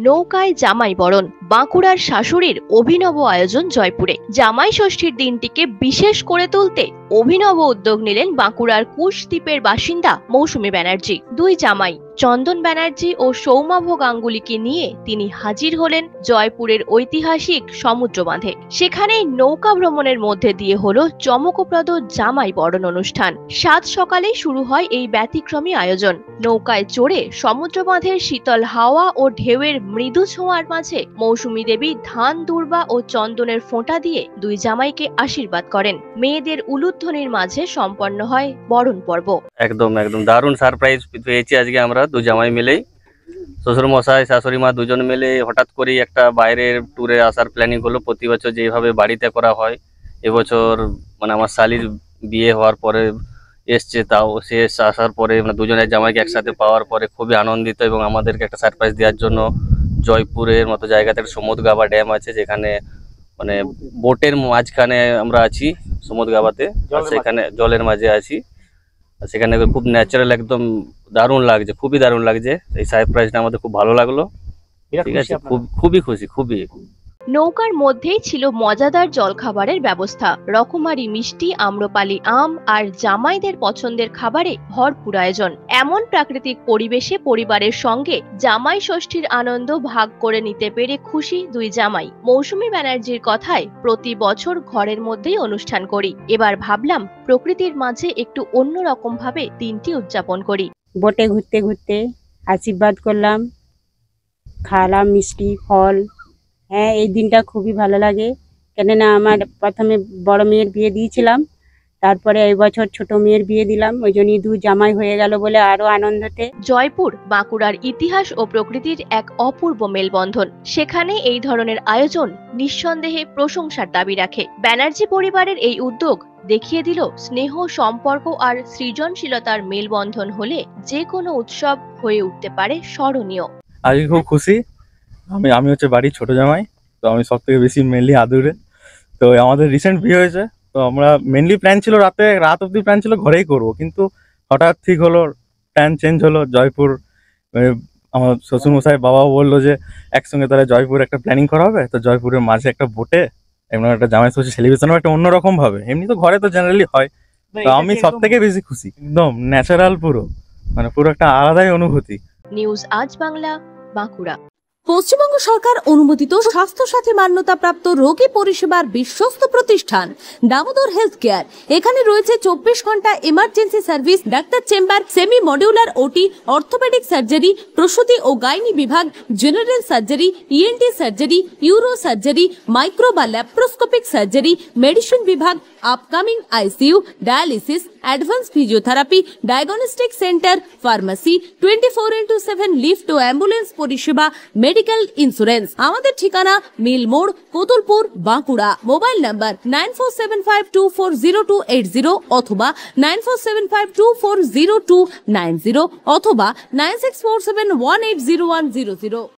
নৌকায় জামাই বরণ, বাঁকুড়ার শাশুড়ির অভিনব আয়োজন জয়পুরে। জামাই ষষ্ঠীর দিনটিকে বিশেষ করে তুলতে অভিনব উদ্যোগ নিলেন বাঁকুড়ার কুশদ্বীপের বাসিন্দা মৌসুমী ব্যানার্জি। দুই জামাই চন্দন ব্যানার্জি ও সৌমাভ গাঙ্গুলিকে নিয়ে তিনি হাজির হলেন জয়পুরের ঐতিহাসিক সমুদ্র বাঁধে। সেখানেই নৌকা ভ্রমণের মধ্যে দিয়ে হলো চমকপ্রদ জামাই বরণ অনুষ্ঠান। সাত সকালেই শুরু হয় এই ব্যতিক্রমী আয়োজন। নৌকায় চড়ে সমুদ্র বাঁধের শীতল হাওয়া ও ঢেউয়ের মৃদু ছোঁয়ার মাঝে মৌসুমী দেবী ধান দুর্বা ও চন্দনের ফোঁটা দিয়ে দুই জামাইকে আশীর্বাদ করেন। মেয়েদের উলুধ্বনির মাঝে সম্পন্ন হয় বরণ পর্ব। একদম একদম দারুণ সারপ্রাইজ পেয়েছি আজকে আমরা দু জামাই মিলেই। শ্বশুর মশাই শাশুড়ি মা দুজন মিলে হঠাৎ করেই একটা বাইরের ট্যুরে আসার প্ল্যানিং হলো। প্রতি বছর যেভাবে বাড়িতে করা হয়, এবছর মানে আমার শালির বিয়ে হওয়ার পরে এসছে, তাও সে আসার পরে দুজনের জামাইকে একসাথে পাওয়ার পরে খুবই আনন্দিত, এবং আমাদেরকে একটা সারপ্রাইজ দেওয়ার জন্য জয়পুরের মতো জায়গাতে একটা সমুদ্রগাবা ড্যাম আছে, যেখানে মানে বোটের মাঝখানে আমরা আছি সমুদ্রগাবাতে, সেখানে জলের মাঝে আছি। সেখানে খুব ন্যাচারাল, একদম দারুণ লাগছে, খুবই দারুণ লাগছে। এই সারপ্রাইজটা আমাদের খুব ভালো লাগলো। ঠিক আছে, খুবই খুশি, খুবই। নৌকার মধ্যেই ছিল মজাদার জলখাবারের ব্যবস্থা। রকমারি মিষ্টি, আম্রপালি আম আর জামাইদের পছন্দের খাবারে ভরপুর আয়োজন। এমন প্রাকৃতিক পরিবেশে পরিবারের সঙ্গে জামাই ষষ্ঠীর আনন্দ ভাগ করে নিতে পেরে খুশি দুই জামাই। মৌসুমী ব্যানার্জির কথায়, প্রতি বছর ঘরের মধ্যেই অনুষ্ঠান করি, এবার ভাবলাম প্রকৃতির মাঝে একটু অন্যরকম ভাবে দিনটি উদযাপন করি। বোটে ঘুরতে ঘুরতে আশীর্বাদ করলাম, খাওয়ালাম মিষ্টি ফল। হ্যাঁ, এই দিনটা খুবই ভালো লাগে, কেননা আমার প্রথমে বড় মেয়ের বিয়ে দিয়েছিলাম, তারপরে এই বছর ছোট মেয়ের বিয়ে দিলাম, ওই জন্যই দু জামাই হয়ে গেল বলে আরো আনন্দতে। জয়পুর বাঁকুড়ার ইতিহাস ও প্রকৃতির এক অপূর্ব মেলবন্ধন। সেখানে এই ধরনের আয়োজন নিঃসন্দেহে প্রশংসার দাবি রাখে। ব্যানার্জি পরিবারের এই উদ্যোগ দেখিয়ে দিল স্নেহ, সম্পর্ক আর সৃজনশীলতার মেলবন্ধন হলে যে কোনো উৎসব হয়ে উঠতে পারে স্মরণীয়। আজকে খুব খুশি। আমি হচ্ছে বাড়ির ছোট জামাই, তো আমি সব থেকে বেশি মেনলি আদুরে। তো আমাদের রিসেন্ট বিয়ে হয়েছে, তো আমরা মেনলি প্ল্যান ছিল রাত অব্দি প্ল্যান ছিল ঘরেই করব, কিন্তু হঠাৎ ঠিক হলো, প্ল্যান চেঞ্জ হলো। জয়পুর আমার শ্বশুরমশাই বাবাও বললো যে একসঙ্গে তাহলে জয়পুর একটা প্ল্যানিং করা হবে। তো জয়পুরের মাঝে একটা বোটে এমন একটা জামাই ষষ্ঠী সেলিব্রেশন একটা অন্যরকম ভাবে, এমনি তো ঘরে তো জেনারেলি হয়। তো আমি সব থেকে বেশি খুশি, একদম ন্যাচারাল, পুরো পুরো একটা আলাদাই অনুভূতি। নিউজ আজ বাংলা, বাঁকুড়া। পশ্চিমবঙ্গ সরকার অনুমোদিত স্বাস্থ্যসাথী মান্যতাপ্রাপ্ত রোগী পরিষেবার বিশ্বস্ত প্রতিষ্ঠান দামোদর হেলথ কেয়ার। এখানে রয়েছে 24 ঘন্টা এমার্জেন্সি সার্ভিস, ডাক্তার chamber, semi modular OT, orthopaedic surgery, প্রসূতি ও গাইনি বিভাগ, general surgery, ENT surgery, uro surgery, micro বা ল্যাপ্রোস্কোপিক সার্জারি, মেডিসিন বিভাগ, upcoming ICU, dialysis, advance physiotherapy, diagnostic centre, pharmacy, 24x7 lift ও অ্যাম্বুলেন্স পরিষেবা, মেডিকেল ইন্স্যুরেন্স। আমাদের ঠিকানা মিল মোড়, কোতুলপুর, বাঁকুড়া। মোবাইল নাম্বার 9475240280 অথবা 9475240290 অথবা 9647180100।